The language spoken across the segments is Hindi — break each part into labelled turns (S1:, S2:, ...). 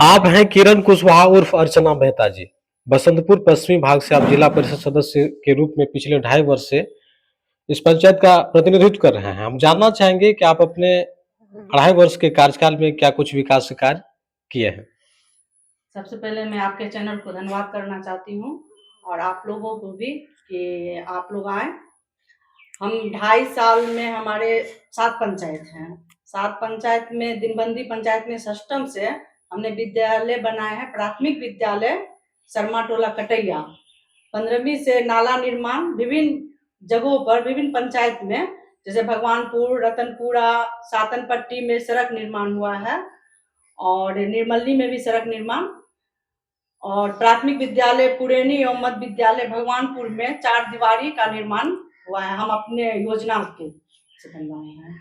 S1: आप हैं किरण कुशवाहा उर्फ अर्चना मेहता जी। बसंतपुर पश्चिमी भाग से आप जिला परिषद सदस्य के रूप में पिछले 2.5 वर्ष से इस पंचायत का प्रतिनिधित्व कर रहे हैं। हम जानना चाहेंगे कि आप अपने 2.5 वर्ष के कार्यकाल में क्या कुछ विकास कार्य किए हैं?
S2: सबसे पहले मैं आपके चैनल को धन्यवाद करना चाहती हूँ और आप लोगों को भी कि आप लोग आए। हम 2.5 साल में हमारे 7 पंचायत हैं। 7 पंचायत में दिनबंदी पंचायत में सष्टम से हमने विद्यालय बनाए हैं। प्राथमिक विद्यालय शर्मा टोला कटैया। 15वीं से नाला निर्माण विभिन्न जगहों पर विभिन्न पंचायत में, जैसे भगवानपुर, रतनपुरा, सातनपट्टी में सड़क निर्माण हुआ है और निर्मली में भी सड़क निर्माण, और प्राथमिक विद्यालय पुरैनी एवं मध्य विद्यालय भगवानपुर में 4 दीवारी का निर्माण हुआ है। हम अपने योजना के से बनवाए हैं।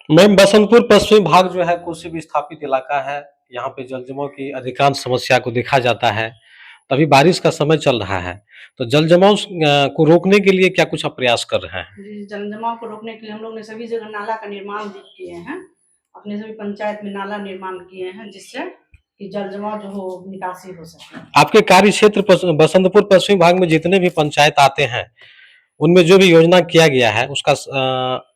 S1: मैम, बसंतपुर पश्चिमी भाग जो है कोसी विस्थापित इलाका है। यहाँ पे जल जमाव की अधिकांश समस्या को देखा जाता है। तभी बारिश का समय चल रहा है, तो जल जमाव को रोकने के लिए क्या कुछ आप प्रयास कर रहे हैं?
S2: जी, जल जमाव को रोकने के लिए हम लोग ने सभी जगह नाला का निर्माण भी किए हैं। अपने सभी पंचायत में नाला निर्माण किए हैं, जिससे कि जल जमाव जो हो निकासी हो सके।
S1: आपके कार्य क्षेत्र बसंतपुर पश्चिमी भाग में जितने भी पंचायत आते हैं, उनमें जो भी योजना किया गया है उसका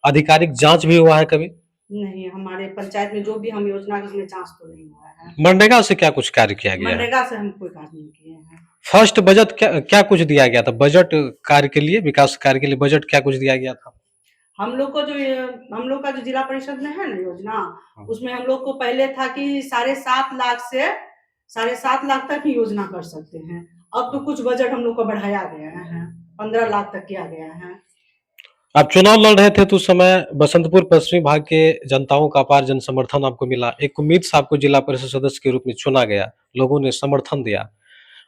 S1: आधिकारिक जांच भी हुआ है कभी?
S2: नहीं, हमारे पंचायत में जो भी हम योजना की उसमें जांच तो नहीं हुआ है।
S1: मनरेगा से क्या कुछ कार्य किया गया है?
S2: मनरेगा से हम कोई कार्य नहीं किए हैं।
S1: फर्स्ट बजट क्या क्या कुछ दिया गया था? बजट कार्य के लिए, विकास कार्य के लिए बजट क्या कुछ दिया गया था?
S2: हम लोग का जो जिला परिषद में है ना योजना, उसमें हम लोग को पहले था कि 7.5 लाख से 7.5 लाख तक ही योजना कर सकते हैं। अब तो कुछ बजट हम लोग को बढ़ाया गया है, 15 लाख तक किया गया है।
S1: आप चुनाव लड़ रहे थे तो उस समय बसंतपुर पश्चिमी भाग के जनताओं का अपार जन समर्थन आपको मिला। एक उम्मीद से आपको जिला परिषद सदस्य के रूप में चुना गया, लोगों ने समर्थन दिया।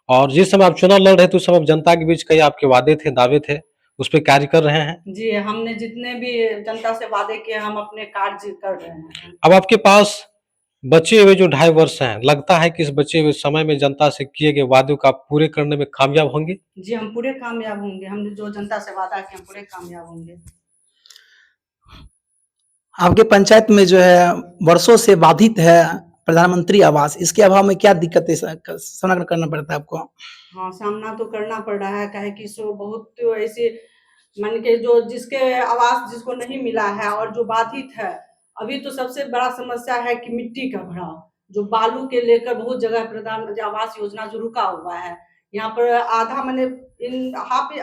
S1: और जिस समय आप चुनाव लड़ रहे थे उस समय जनता के बीच कई आपके वादे थे, दावे थे, उस पे कार्य कर रहे हैं?
S2: जी, हमने जितने भी जनता से वादे किए हम अपने कार्य कर रहे हैं।
S1: अब आपके पास बचे हुए जो 2.5 वर्ष हैं, लगता है कि इस बचे हुए समय में जनता से किए गए वादों को आप पूरे करने में कामयाब होंगे?
S2: जी, हम पूरे कामयाब होंगे। हमने जो जनता से वादा किया हम पूरे कामयाब होंगे।
S3: आपके पंचायत में जो है वर्षों से बाधित है प्रधानमंत्री आवास, इसके अभाव में क्या दिक्कतें सामना करना पड़ता है आपको?
S2: हाँ, सामना तो करना पड़ रहा है, काहे कि सो बहुत ऐसे मान के जो जिसके आवास जिसको नहीं मिला है और जो बाधित है, अभी तो सबसे बड़ा समस्या है कि मिट्टी का भराव, जो बालू के लेकर बहुत जगह प्रधानमंत्री आवास योजना जो रुका हुआ है। यहाँ पर आधा माने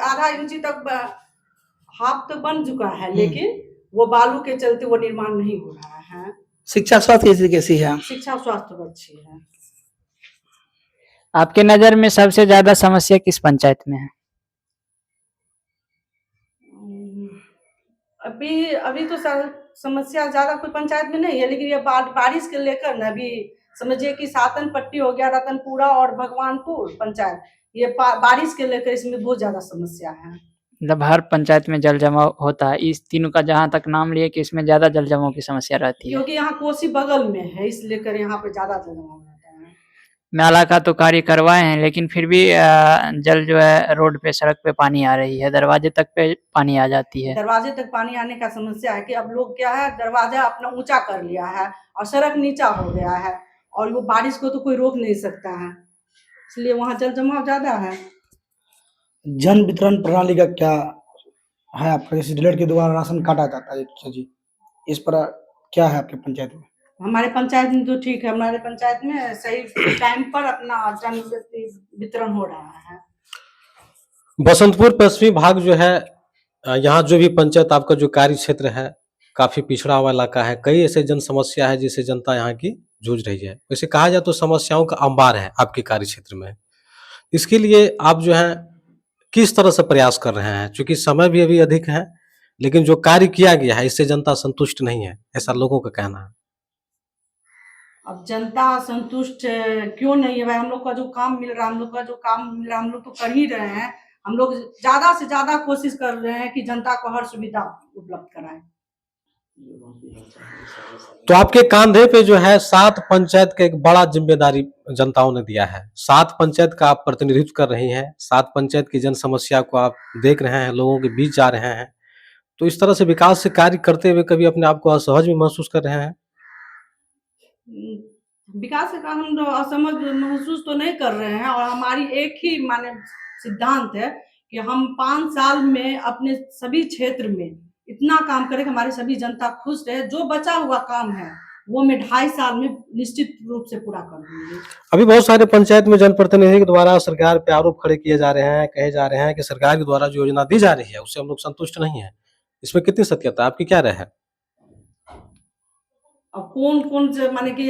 S2: आधा इंची तक हाफ तो बन चुका है, लेकिन वो बालू के चलते वो निर्माण नहीं हो रहा है।
S3: शिक्षा स्वास्थ्य कैसी है?
S2: शिक्षा स्वास्थ्य तो अच्छी है।
S4: आपके नज़र में सबसे ज़्यादा समस्या किस पंचायत में है?
S2: अभी तो समस्या ज़्यादा कोई पंचायत में नहीं है, लेकिन ये बारिश के लेकर ना अभी समझिए कि सातनपट्टी हो गया, रतनपुरा और भगवानपुर पंचायत, ये बारिश के लेकर इसमें बहुत ज़्यादा समस्या है।
S4: मतलब हर पंचायत में जल जमाव होता है, इस तीनों का जहाँ तक नाम लिए कि इसमें ज़्यादा जल जमाव की समस्या रहती है।
S2: क्योंकि यहाँ कोसी बगल में है, इसलिए कर यहाँ पे ज़्यादा जल जमाव रहता है।
S4: नाला का तो कार्य करवाए हैं, लेकिन फिर भी जल जो है रोड पे, सड़क पे पानी आ रही है, दरवाजे तक पे पानी आ जाती है।
S2: दरवाजे तक पानी आने का समस्या है कि अब लोग क्या है, दरवाजा अपना ऊंचा कर लिया है और सड़क नीचा हो गया है, और वो बारिश को तो कोई रोक नहीं सकता है, इसलिए वहाँ जल जमाव ज्यादा है।
S3: जन वितरण प्रणाली का क्या है आपका? जैसे डीलर के द्वारा राशन काटा जाता है जी, इस पर क्या है आपके पंचायत में?
S2: हमारे पंचायत में तो ठीक है, हमारे पंचायत में सही टाइम पर अपना जन वितरण हो रहा है।
S1: बसंतपुर पश्चिमी भाग जो है, यहाँ जो भी पंचायत आपका जो कार्य क्षेत्र है, काफी पिछड़ा हुआ इलाका है। कई ऐसे जन समस्या है जिससे जनता यहाँ की जूझ रही है। वैसे कहा जाए तो समस्याओं का अंबार है आपके कार्य क्षेत्र में। इसके लिए आप जो है किस तरह से प्रयास कर रहे हैं? चूंकि समय भी अभी अधिक है, लेकिन जो कार्य किया गया है इससे जनता संतुष्ट नहीं है, ऐसा लोगों का कहना है।
S2: अब जनता संतुष्ट क्यों नहीं है भाई? हम लोग का जो काम मिल रहा है, हम लोग तो कर ही रहे हैं। हम लोग ज्यादा से ज्यादा कोशिश कर रहे हैं कि जनता को हर सुविधा उपलब्ध कराएं।
S1: तो आपके कांधे पे जो है 7 पंचायत का एक बड़ा जिम्मेदारी जनताओं ने दिया है। 7 पंचायत का आप प्रतिनिधित्व कर रही हैं, 7 पंचायत की जन समस्या को आप देख रहे हैं, लोगों के बीच जा रहे हैं। तो इस तरह से विकास से कार्य करते हुए कभी अपने आप को असहज भी महसूस कर रहे हैं?
S2: विकास का हम तो असमझ महसूस तो नहीं कर रहे हैं, और हमारी एक ही माने सिद्धांत है कि हम 5 साल में अपने सभी क्षेत्र में इतना काम करें कि हमारी सभी जनता खुश रहे। जो बचा हुआ काम है वो मैं 2.5 साल में निश्चित रूप से पूरा कर दूंगी।
S1: अभी बहुत सारे पंचायत में जनप्रतिनिधि के द्वारा सरकार पे आरोप खड़े किए जा रहे हैं, कहे जा रहे हैं कि सरकार के द्वारा जो योजना दी जा रही है उससे हम लोग संतुष्ट नहीं है। इसमें कितनी सत्यता है? आपकी क्या राय है?
S2: अब कौन-कौन से माने कि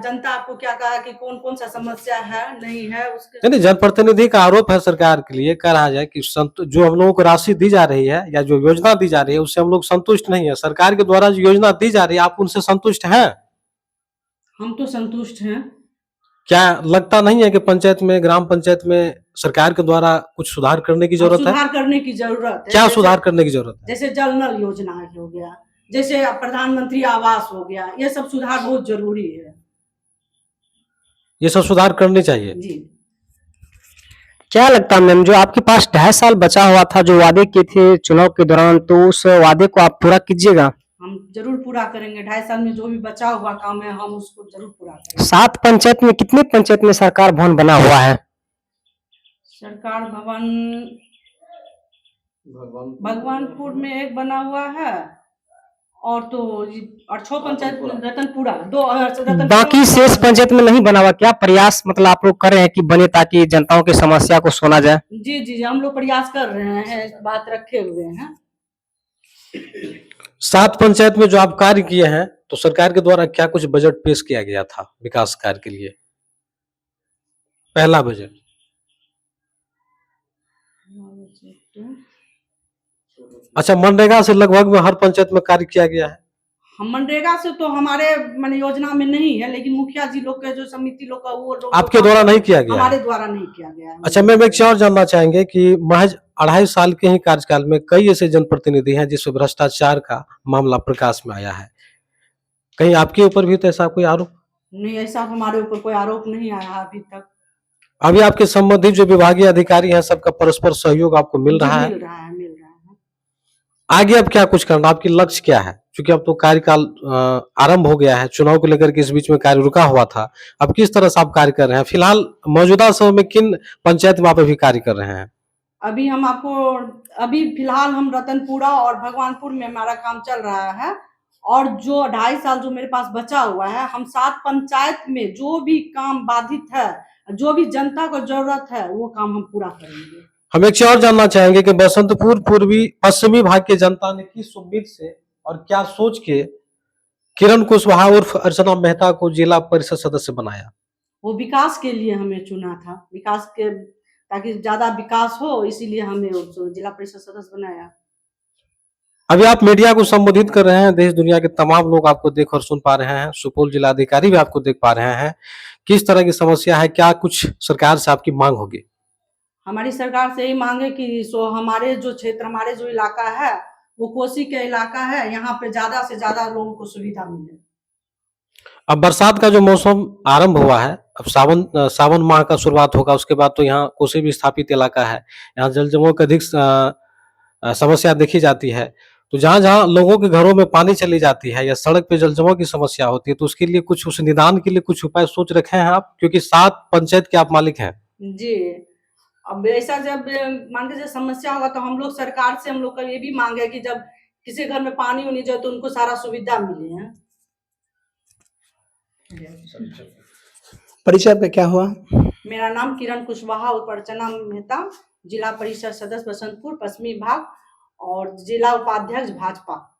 S2: जनता आपको क्या कहा कि कौन-कौन सा समस्या है, नहीं है उसके
S1: नहीं, जनप्रतिनिधि का आरोप है सरकार के लिए, कह रहा है कि जो हम लोगों को राशि दी जा रही है या जो योजना दी जा रही है उससे हम लोग संतुष्ट नहीं है। सरकार के द्वारा जो योजना दी जा रही है आप उनसे संतुष्ट हैं?
S2: हम तो संतुष्ट हैं।
S1: क्या लगता नहीं है कि पंचायत में, ग्राम पंचायत में सरकार के द्वारा कुछ सुधार करने की
S2: अब
S1: जरूरत है?
S2: सुधार करने की जरूरत है।
S1: क्या
S2: जैसे-
S1: सुधार करने की जरूरत है?
S2: जैसे जल नल योजना हो गया, जैसे प्रधानमंत्री आवास हो गया, ये सब सुधार बहुत जरूरी है
S1: ये सब सुधार करने चाहिए।
S2: जी।
S5: क्या लगता है मैम, जो आपके पास 2.5 साल बचा हुआ था, जो वादे किए थे चुनाव के दौरान, तो उस वादे को आप पूरा कीजिएगा?
S2: हम जरूर पूरा करेंगे। 2.5 साल में जो भी बचा हुआ काम है हम उसको जरूर पूरा करेंगे।
S5: 7 पंचायत में कितने पंचायत में सरकार भवन बना हुआ है?
S2: सरकार भवन भगवानपुर में एक बना हुआ है, और तो और 6 पंचायत में रतनपुरा, 2 रतनपुरा
S5: बाकी शेष पंचायत में नहीं बना हुआ? क्या प्रयास मतलब आप लोग कर रहे हैं कि बने, ताकि जनताओं की समस्या को सुना जाए?
S2: जी जी, हम लोग प्रयास कर रहे हैं, बात रखे हुए हैं।
S1: 7 पंचायत में जो आप कार्य किए हैं तो सरकार के द्वारा क्या कुछ बजट पेश किया गया था विकास कार्य के लिए? पहला बजट अच्छा, मनरेगा से लगभग में हर पंचायत में कार्य किया गया है।
S2: हम मनरेगा से तो हमारे माने योजना में नहीं है, लेकिन मुखिया जी लोग के जो समिति लोग का वो लोग
S1: आपके द्वारा नहीं किया गया है?
S2: हमारे द्वारा नहीं किया गया है।
S1: अच्छा, मैम एक चीज और जानना चाहेंगे कि महज 2.5 साल के ही कार्यकाल में कई ऐसे जनप्रतिनिधि हैं जिसमें भ्रष्टाचार का मामला प्रकाश में आया है। कहीं आपके ऊपर भी तो ऐसा कोई आरोप?
S2: नहीं, ऐसा हमारे ऊपर कोई आरोप नहीं आया अभी तक।
S1: अभी आपके संबंधित जो विभागीय अधिकारी हैं सबका परस्पर सहयोग आपको मिल रहा है?
S2: मिल रहा है।
S1: आगे अब क्या कुछ करना, आपकी लक्ष्य क्या है? क्योंकि अब तो कार्यकाल आरंभ हो गया है, चुनाव को लेकर के इस बीच में कार्य रुका हुआ था। अब किस तरह से आप कार्य कर रहे हैं? फिलहाल मौजूदा समय में किन पंचायत में आप अभी कार्य कर रहे हैं?
S2: अभी फिलहाल हम रतनपुरा और भगवानपुर में हमारा काम चल रहा है, और जो 2.5 साल जो मेरे पास बचा हुआ है, हम 7 पंचायत में जो भी काम बाधित है, जो भी जनता को जरूरत है, वो काम हम पूरा करेंगे।
S1: हम एक चीज और जानना चाहेंगे कि बसंतपुर पूर्वी पश्चिमी भाग की जनता ने किस उम्मीद से और क्या सोच के किरण कुशवाहा उर्फ अर्चना मेहता को जिला परिषद सदस्य बनाया?
S2: वो विकास के लिए हमें चुना था, विकास के, ताकि ज्यादा विकास हो, इसीलिए हमें उसको जिला परिषद सदस्य बनाया।
S1: अभी आप मीडिया को संबोधित कर रहे हैं, देश दुनिया के तमाम लोग आपको देख और सुन पा रहे हैं, सुपौल जिला अधिकारी भी आपको देख पा रहे हैं। किस तरह की समस्या है, क्या कुछ सरकार से आपकी मांग होगी?
S2: हमारी सरकार से यही मांग है कि हमारे जो क्षेत्र, हमारे जो इलाका है वो कोसी के इलाका है, यहाँ पे ज्यादा से ज्यादा लोगों को सुविधा मिले।
S1: अब बरसात का जो मौसम आरंभ हुआ है, अब सावन माह का शुरुआत होगा, उसके बाद तो यहाँ कोसी भी स्थापित इलाका है, यहाँ जल जमाव की अधिक समस्या देखी जाती है। तो जहाँ-जहाँ लोगों के घरों में पानी चली जाती है या सड़क पे जल जमाव की समस्या होती है, तो उसके लिए कुछ, उस निदान के लिए कुछ उपाय सोच रखे हैं आप? क्योंकि 7 पंचायत के आप मालिक हैं।
S2: जी, अब ऐसा जब मान के समस्या होगा तो हम लोग सरकार से, हम लोग का ये भी मांग है कि जब किसी घर में पानी होनी जाए तो उनको सारा सुविधा मिले हैं।
S3: परिचय आपका क्या हुआ?
S2: मेरा नाम किरण कुशवाहा उर्फ अर्चना मेहता, जिला परिषद सदस्य बसंतपुर पश्चिमी भाग और जिला उपाध्यक्ष भाजपा।